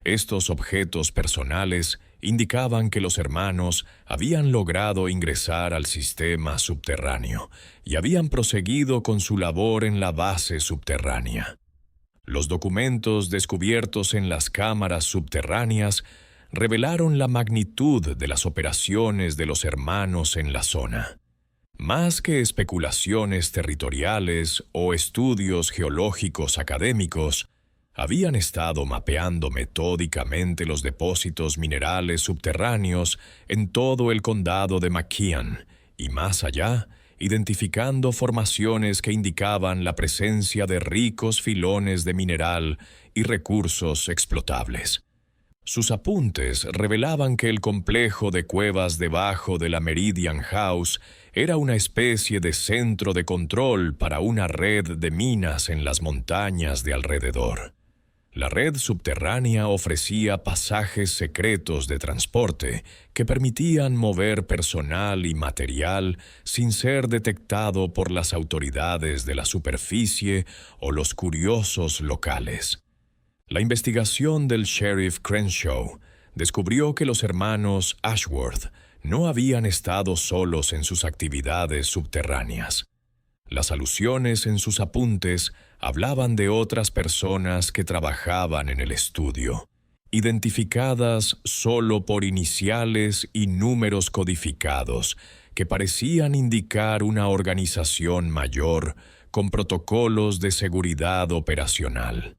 Speaker 1: Estos objetos personales indicaban que los hermanos habían logrado ingresar al sistema subterráneo y habían proseguido con su labor en la base subterránea. Los documentos descubiertos en las cámaras subterráneas revelaron la magnitud de las operaciones de los hermanos en la zona. Más que especulaciones territoriales o estudios geológicos académicos, habían estado mapeando metódicamente los depósitos minerales subterráneos en todo el condado de McKean y más allá, identificando formaciones que indicaban la presencia de ricos filones de mineral y recursos explotables. Sus apuntes revelaban que el complejo de cuevas debajo de la Meridian House era una especie de centro de control para una red de minas en las montañas de alrededor. La red subterránea ofrecía pasajes secretos de transporte que permitían mover personal y material sin ser detectado por las autoridades de la superficie o los curiosos locales. La investigación del sheriff Crenshaw descubrió que los hermanos Ashworth no habían estado solos en sus actividades subterráneas. Las alusiones en sus apuntes hablaban de otras personas que trabajaban en el estudio, identificadas solo por iniciales y números codificados que parecían indicar una organización mayor con protocolos de seguridad operacional.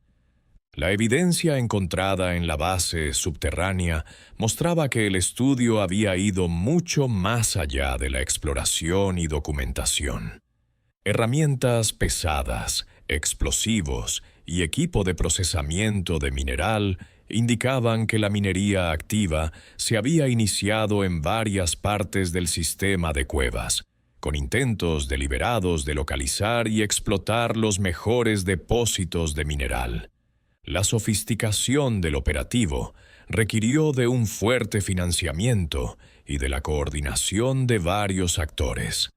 Speaker 1: La evidencia encontrada en la base subterránea mostraba que el estudio había ido mucho más allá de la exploración y documentación. Herramientas pesadas, explosivos y equipo de procesamiento de mineral indicaban que la minería activa se había iniciado en varias partes del sistema de cuevas, con intentos deliberados de localizar y explotar los mejores depósitos de mineral. La sofisticación del operativo requirió de un fuerte financiamiento y de la coordinación de varios actores.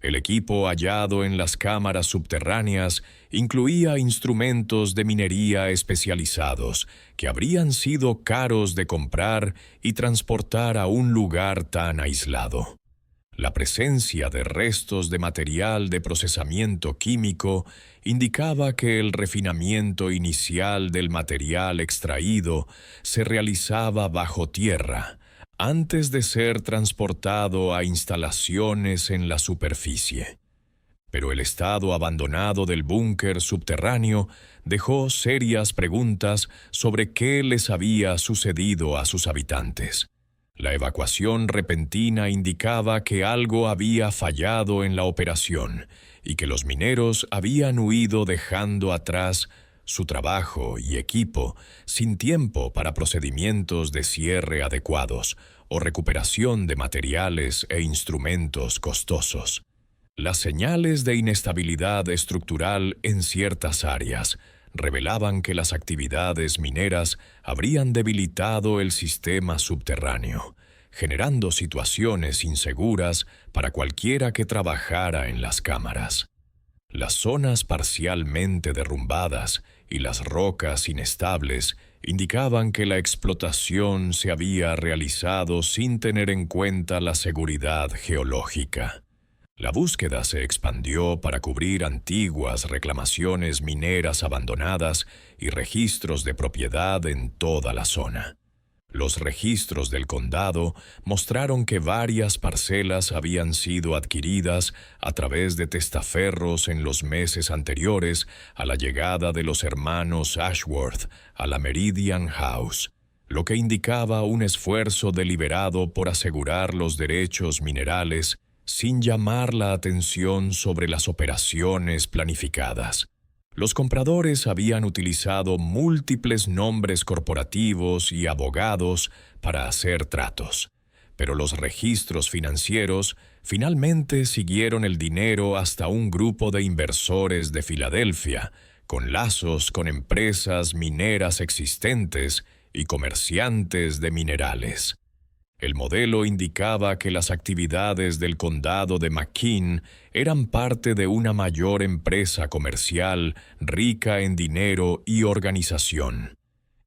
Speaker 1: El equipo hallado en las cámaras subterráneas incluía instrumentos de minería especializados que habrían sido caros de comprar y transportar a un lugar tan aislado. La presencia de restos de material de procesamiento químico indicaba que el refinamiento inicial del material extraído se realizaba bajo tierra, antes de ser transportado a instalaciones en la superficie. Pero el estado abandonado del búnker subterráneo dejó serias preguntas sobre qué les había sucedido a sus habitantes. La evacuación repentina indicaba que algo había fallado en la operación y que los mineros habían huido dejando atrás su trabajo y equipo sin tiempo para procedimientos de cierre adecuados o recuperación de materiales e instrumentos costosos. Las señales de inestabilidad estructural en ciertas áreas revelaban que las actividades mineras habrían debilitado el sistema subterráneo, generando situaciones inseguras para cualquiera que trabajara en las cámaras. Las zonas parcialmente derrumbadas y las rocas inestables indicaban que la explotación se había realizado sin tener en cuenta la seguridad geológica. La búsqueda se expandió para cubrir antiguas reclamaciones mineras abandonadas y registros de propiedad en toda la zona. Los registros del condado mostraron que varias parcelas habían sido adquiridas a través de testaferros en los meses anteriores a la llegada de los hermanos Ashworth a la Meridian House, lo que indicaba un esfuerzo deliberado por asegurar los derechos minerales sin llamar la atención sobre las operaciones planificadas. Los compradores habían utilizado múltiples nombres corporativos y abogados para hacer tratos, pero los registros financieros finalmente siguieron el dinero hasta un grupo de inversores de Filadelfia, con lazos con empresas mineras existentes y comerciantes de minerales. El modelo indicaba que las actividades del condado de McKean eran parte de una mayor empresa comercial rica en dinero y organización.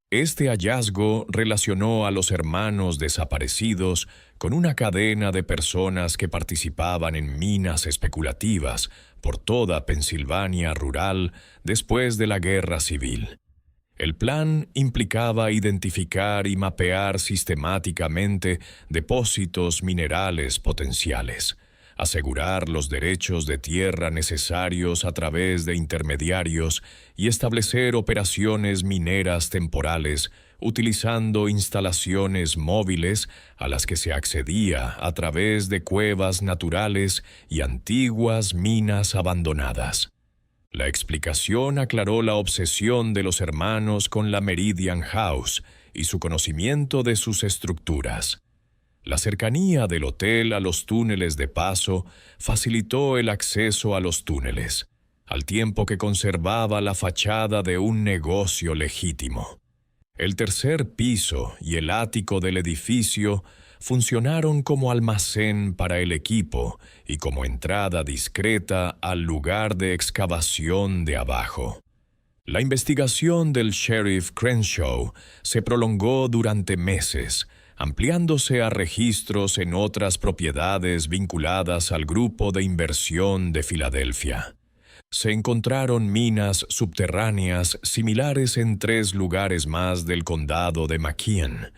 Speaker 1: Este hallazgo relacionó a los hermanos desaparecidos con una cadena de personas que participaban en minas especulativas por toda Pensilvania rural después de la Guerra Civil. El plan implicaba identificar y mapear sistemáticamente depósitos minerales potenciales, asegurar los derechos de tierra necesarios a través de intermediarios y establecer operaciones mineras temporales utilizando instalaciones móviles a las que se accedía a través de cuevas naturales y antiguas minas abandonadas. La explicación aclaró la obsesión de los hermanos con la Meridian House y su conocimiento de sus estructuras. La cercanía del hotel a los túneles de paso facilitó el acceso a los túneles, al tiempo que conservaba la fachada de un negocio legítimo. El tercer piso y el ático del edificio funcionaron como almacén para el equipo y como entrada discreta al lugar de excavación de abajo. La investigación del sheriff Crenshaw se prolongó durante meses, ampliándose a registros en otras propiedades vinculadas al grupo de inversión de Filadelfia. Se encontraron minas subterráneas similares en 3 lugares más del condado de McKean,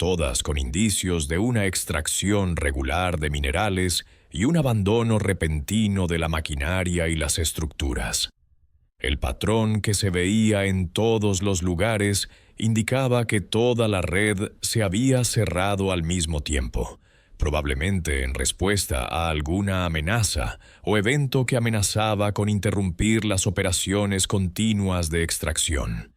Speaker 1: todas con indicios de una extracción regular de minerales y un abandono repentino de la maquinaria y las estructuras. El patrón que se veía en todos los lugares indicaba que toda la red se había cerrado al mismo tiempo, probablemente en respuesta a alguna amenaza o evento que amenazaba con interrumpir las operaciones continuas de extracción.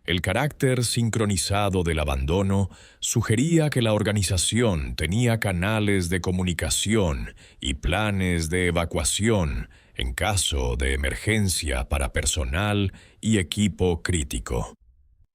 Speaker 1: El carácter sincronizado del abandono sugería que la organización tenía canales de comunicación y planes de evacuación en caso de emergencia para personal y equipo crítico.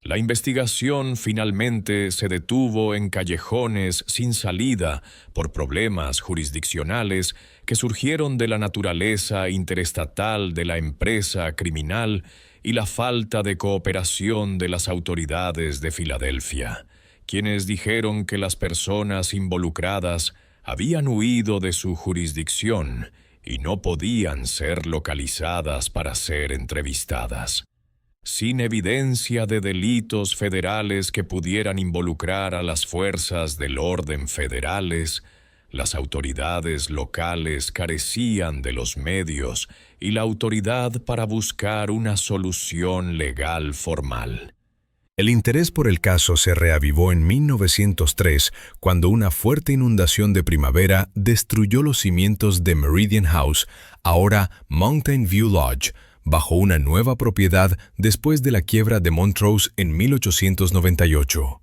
Speaker 1: La investigación finalmente se detuvo en callejones sin salida por problemas jurisdiccionales que surgieron de la naturaleza interestatal de la empresa criminal y la falta de cooperación de las autoridades de Filadelfia, quienes dijeron que las personas involucradas habían huido de su jurisdicción y no podían ser localizadas para ser entrevistadas. Sin evidencia de delitos federales que pudieran involucrar a las fuerzas del orden federales, las autoridades locales carecían de los medios y la autoridad para buscar una solución legal formal.
Speaker 2: El interés por el caso se reavivó en 1903 cuando una fuerte inundación de primavera destruyó los cimientos de Meridian House, ahora Mountain View Lodge, bajo una nueva propiedad después de la quiebra de Montrose en 1898.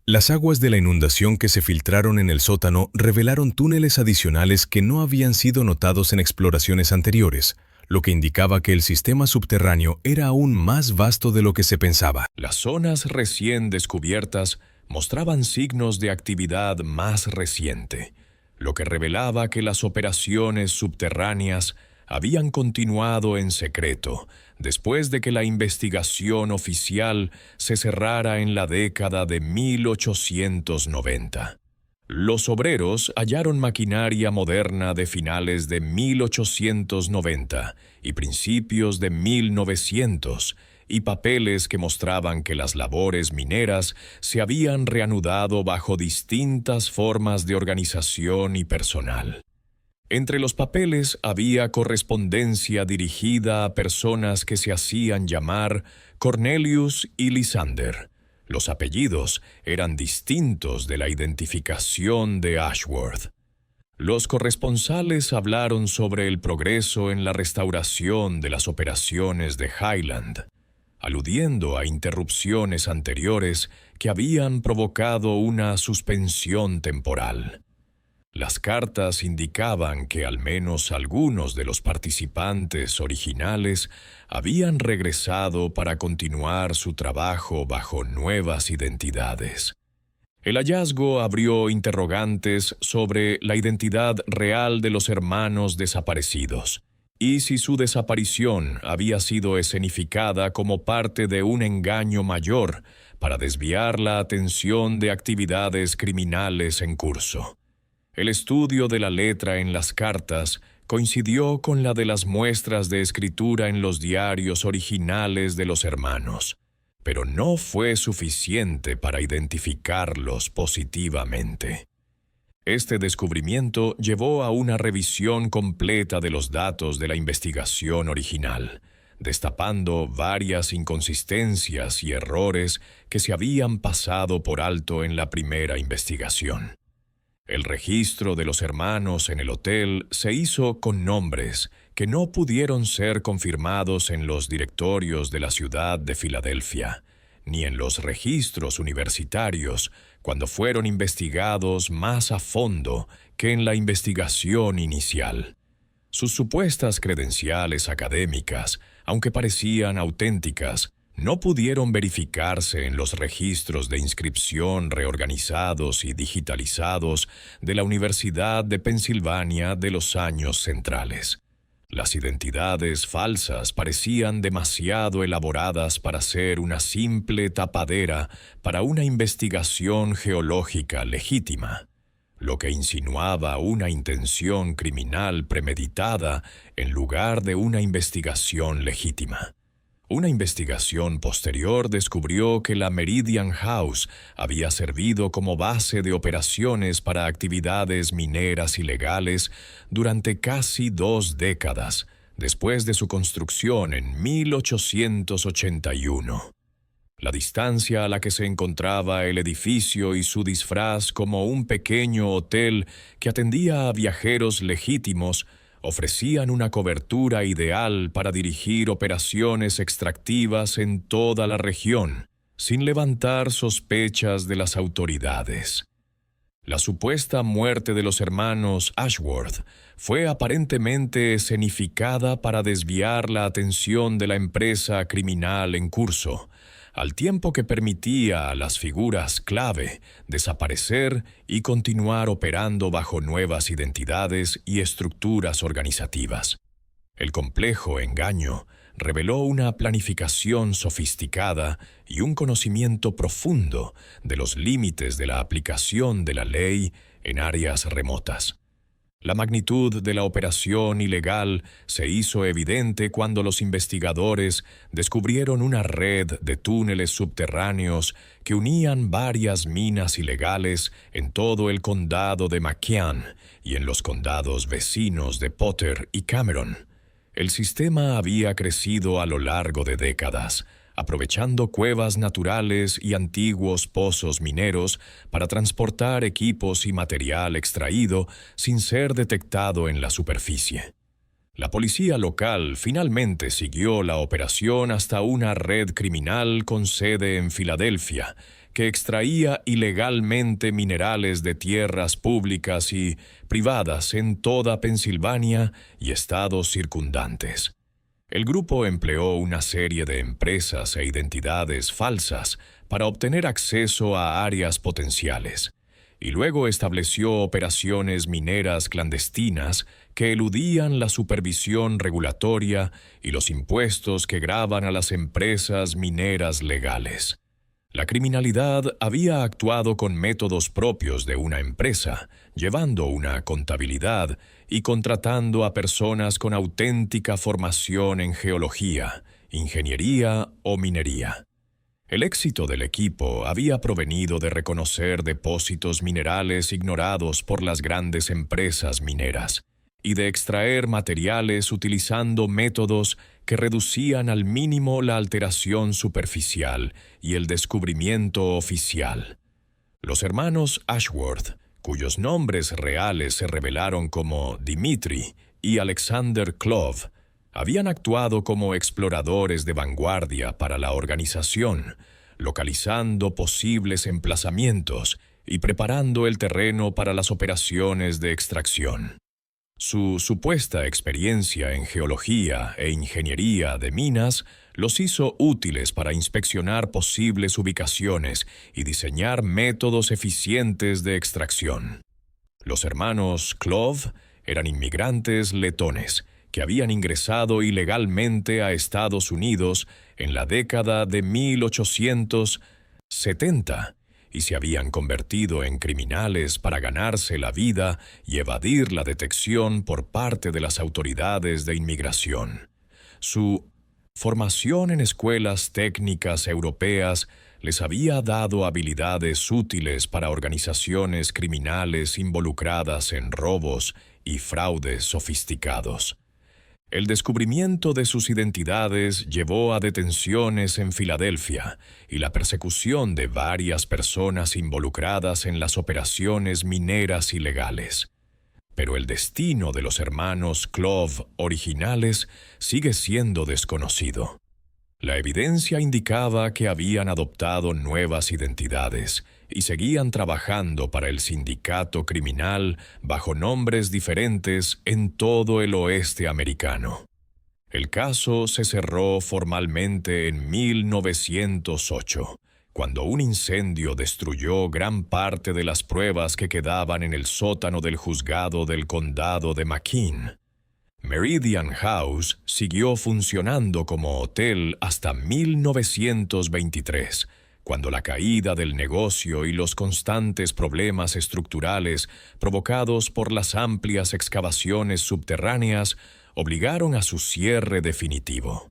Speaker 2: Las aguas de la inundación que se filtraron en el sótano revelaron túneles adicionales que no habían sido notados en exploraciones anteriores, lo que indicaba que el sistema subterráneo era aún más vasto de lo que se pensaba.
Speaker 1: Las zonas recién descubiertas mostraban signos de actividad más reciente, lo que revelaba que las operaciones subterráneas habían continuado en secreto después de que la investigación oficial se cerrara en la década de 1890. Los obreros hallaron maquinaria moderna de finales de 1890 y principios de 1900 y papeles que mostraban que las labores mineras se habían reanudado bajo distintas formas de organización y personal. Entre los papeles había correspondencia dirigida a personas que se hacían llamar Cornelius y Lysander. Los apellidos eran distintos de la identificación de Ashworth. Los corresponsales hablaron sobre el progreso en la restauración de las operaciones de Highland, aludiendo a interrupciones anteriores que habían provocado una suspensión temporal. Las cartas indicaban que al menos algunos de los participantes originales habían regresado para continuar su trabajo bajo nuevas identidades. El hallazgo abrió interrogantes sobre la identidad real de los hermanos desaparecidos y si su desaparición había sido escenificada como parte de un engaño mayor para desviar la atención de actividades criminales en curso. El estudio de la letra en las cartas coincidió con la de las muestras de escritura en los diarios originales de los hermanos, pero no fue suficiente para identificarlos positivamente. Este descubrimiento llevó a una revisión completa de los datos de la investigación original, destapando varias inconsistencias y errores que se habían pasado por alto en la primera investigación. El registro de los hermanos en el hotel se hizo con nombres que no pudieron ser confirmados en los directorios de la ciudad de Filadelfia, ni en los registros universitarios cuando fueron investigados más a fondo que en la investigación inicial. Sus supuestas credenciales académicas, aunque parecían auténticas, no pudieron verificarse en los registros de inscripción reorganizados y digitalizados de la Universidad de Pensilvania de los años centrales. Las identidades falsas parecían demasiado elaboradas para ser una simple tapadera para una investigación geológica legítima, lo que insinuaba una intención criminal premeditada en lugar de una investigación legítima. Una investigación posterior descubrió que la Meridian House había servido como base de operaciones para actividades mineras ilegales durante casi 2 décadas, después de su construcción en 1881. La distancia a la que se encontraba el edificio y su disfraz como un pequeño hotel que atendía a viajeros legítimos ofrecían una cobertura ideal para dirigir operaciones extractivas en toda la región, sin levantar sospechas de las autoridades. La supuesta muerte de los hermanos Ashworth fue aparentemente escenificada para desviar la atención de la empresa criminal en curso, al tiempo que permitía a las figuras clave desaparecer y continuar operando bajo nuevas identidades y estructuras organizativas. El complejo engaño reveló una planificación sofisticada y un conocimiento profundo de los límites de la aplicación de la ley en áreas remotas. La magnitud de la operación ilegal se hizo evidente cuando los investigadores descubrieron una red de túneles subterráneos que unían varias minas ilegales en todo el condado de McKean y en los condados vecinos de Potter y Cameron. El sistema había crecido a lo largo de décadas, aprovechando cuevas naturales y antiguos pozos mineros para transportar equipos y material extraído sin ser detectado en la superficie. La policía local finalmente siguió la operación hasta una red criminal con sede en Filadelfia, que extraía ilegalmente minerales de tierras públicas y privadas en toda Pensilvania y estados circundantes. El grupo empleó una serie de empresas e identidades falsas para obtener acceso a áreas potenciales, y luego estableció operaciones mineras clandestinas que eludían la supervisión regulatoria y los impuestos que gravan a las empresas mineras legales. La criminalidad había actuado con métodos propios de una empresa, llevando una contabilidad y contratando a personas con auténtica formación en geología, ingeniería o minería. El éxito del equipo había provenido de reconocer depósitos minerales ignorados por las grandes empresas mineras y de extraer materiales utilizando métodos que reducían al mínimo la alteración superficial y el descubrimiento oficial. Los hermanos Ashworth, cuyos nombres reales se revelaron como Dimitri y Alexander Clove, habían actuado como exploradores de vanguardia para la organización, localizando posibles emplazamientos y preparando el terreno para las operaciones de extracción. Su supuesta experiencia en geología e ingeniería de minas los hizo útiles para inspeccionar posibles ubicaciones y diseñar métodos eficientes de extracción. Los hermanos Clove eran inmigrantes letones que habían ingresado ilegalmente a Estados Unidos en la década de 1870 y se habían convertido en criminales para ganarse la vida y evadir la detección por parte de las autoridades de inmigración. Su formación en escuelas técnicas europeas les había dado habilidades útiles para organizaciones criminales involucradas en robos y fraudes sofisticados. El descubrimiento de sus identidades llevó a detenciones en Filadelfia y la persecución de varias personas involucradas en las operaciones mineras ilegales. Pero el destino de los hermanos Clove originales sigue siendo desconocido. La evidencia indicaba que habían adoptado nuevas identidades y seguían trabajando para el sindicato criminal bajo nombres diferentes en todo el oeste americano. El caso se cerró formalmente en 1908, cuando un incendio destruyó gran parte de las pruebas que quedaban en el sótano del juzgado del condado de McKean. Meridian House siguió funcionando como hotel hasta 1923, cuando la caída del negocio y los constantes problemas estructurales provocados por las amplias excavaciones subterráneas obligaron a su cierre definitivo.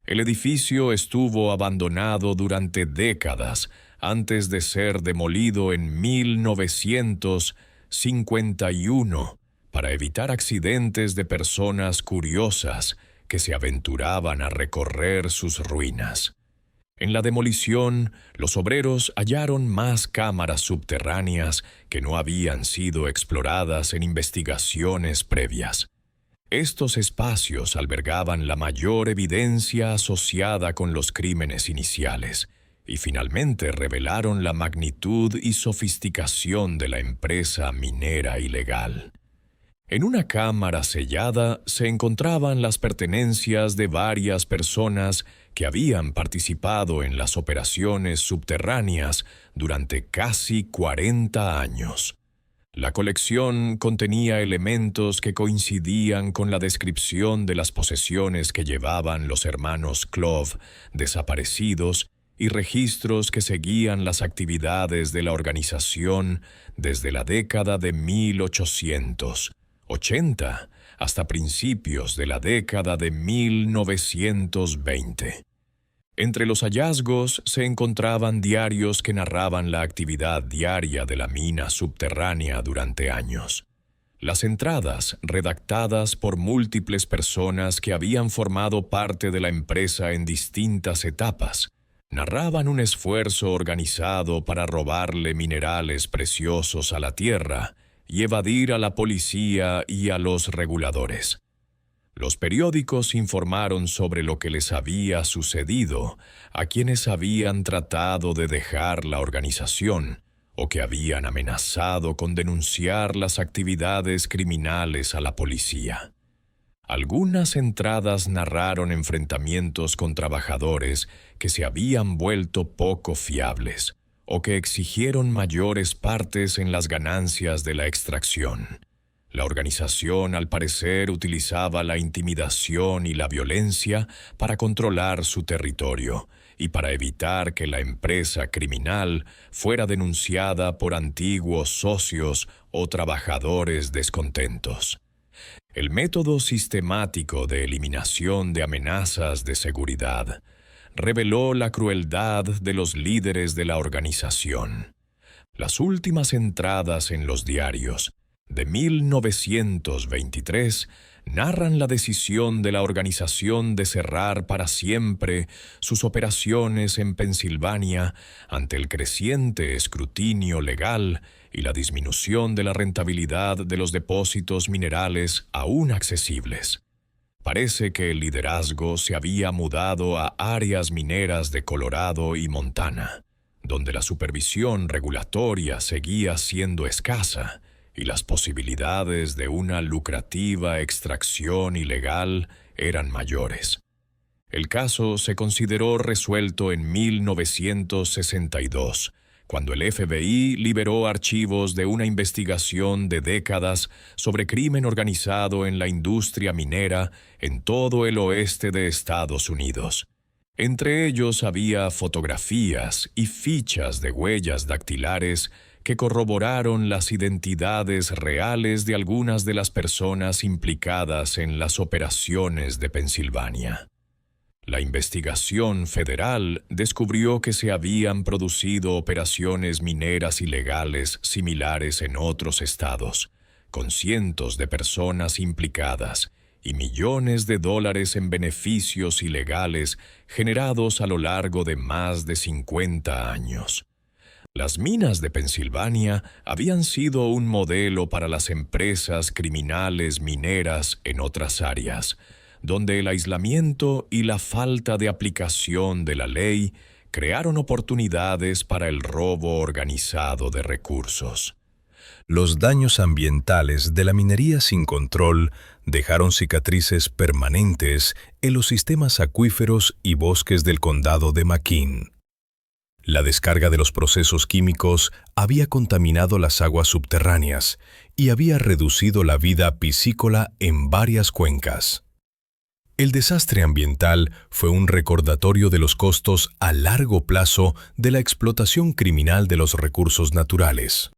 Speaker 1: El edificio estuvo abandonado durante décadas antes de ser demolido en 1951 para evitar accidentes de personas curiosas que se aventuraban a recorrer sus ruinas. En la demolición, los obreros hallaron más cámaras subterráneas que no habían sido exploradas en investigaciones previas. Estos espacios albergaban la mayor evidencia asociada con los crímenes iniciales y finalmente revelaron la magnitud y sofisticación de la empresa minera ilegal. En una cámara sellada se encontraban las pertenencias de varias personas que habían participado en las operaciones subterráneas durante casi 40 años. La colección contenía elementos que coincidían con la descripción de las posesiones que llevaban los hermanos Clove desaparecidos y registros que seguían las actividades de la organización desde la década de 1880 hasta principios de la década de 1920. Entre los hallazgos se encontraban diarios que narraban la actividad diaria de la mina subterránea durante años. Las entradas, redactadas por múltiples personas que habían formado parte de la empresa en distintas etapas, narraban un esfuerzo organizado para robarle minerales preciosos a la tierra y evadir a la policía y a los reguladores. Los periódicos informaron sobre lo que les había sucedido a quienes habían tratado de dejar la organización o que habían amenazado con denunciar las actividades criminales a la policía. Algunas entradas narraron enfrentamientos con trabajadores que se habían vuelto poco fiables o que exigieron mayores partes en las ganancias de la extracción. La organización, al parecer, utilizaba la intimidación y la violencia para controlar su territorio y para evitar que la empresa criminal fuera denunciada por antiguos socios o trabajadores descontentos. El método sistemático de eliminación de amenazas de seguridad reveló la crueldad de los líderes de la organización. Las últimas entradas en los diarios de 1923 narran la decisión de la organización de cerrar para siempre sus operaciones en Pensilvania ante el creciente escrutinio legal y la disminución de la rentabilidad de los depósitos minerales aún accesibles. Parece que el liderazgo se había mudado a áreas mineras de Colorado y Montana, donde la supervisión regulatoria seguía siendo escasa y las posibilidades de una lucrativa extracción ilegal eran mayores. El caso se consideró resuelto en 1962, cuando el FBI liberó archivos de una investigación de décadas sobre crimen organizado en la industria minera en todo el oeste de Estados Unidos. Entre ellos había fotografías y fichas de huellas dactilares que corroboraron las identidades reales de algunas de las personas implicadas en las operaciones de Pensilvania. La investigación federal descubrió que se habían producido operaciones mineras ilegales similares en otros estados, con cientos de personas implicadas y millones de dólares en beneficios ilegales generados a lo largo de más de 50 años. Las minas de Pensilvania habían sido un modelo para las empresas criminales mineras en otras áreas, donde el aislamiento y la falta de aplicación de la ley crearon oportunidades para el robo organizado de recursos.
Speaker 2: Los daños ambientales de la minería sin control dejaron cicatrices permanentes en los sistemas acuíferos y bosques del condado de McKean. La descarga de los procesos químicos había contaminado las aguas subterráneas y había reducido la vida piscícola en varias cuencas. El desastre ambiental fue un recordatorio de los costos a largo plazo de la explotación criminal de los recursos naturales.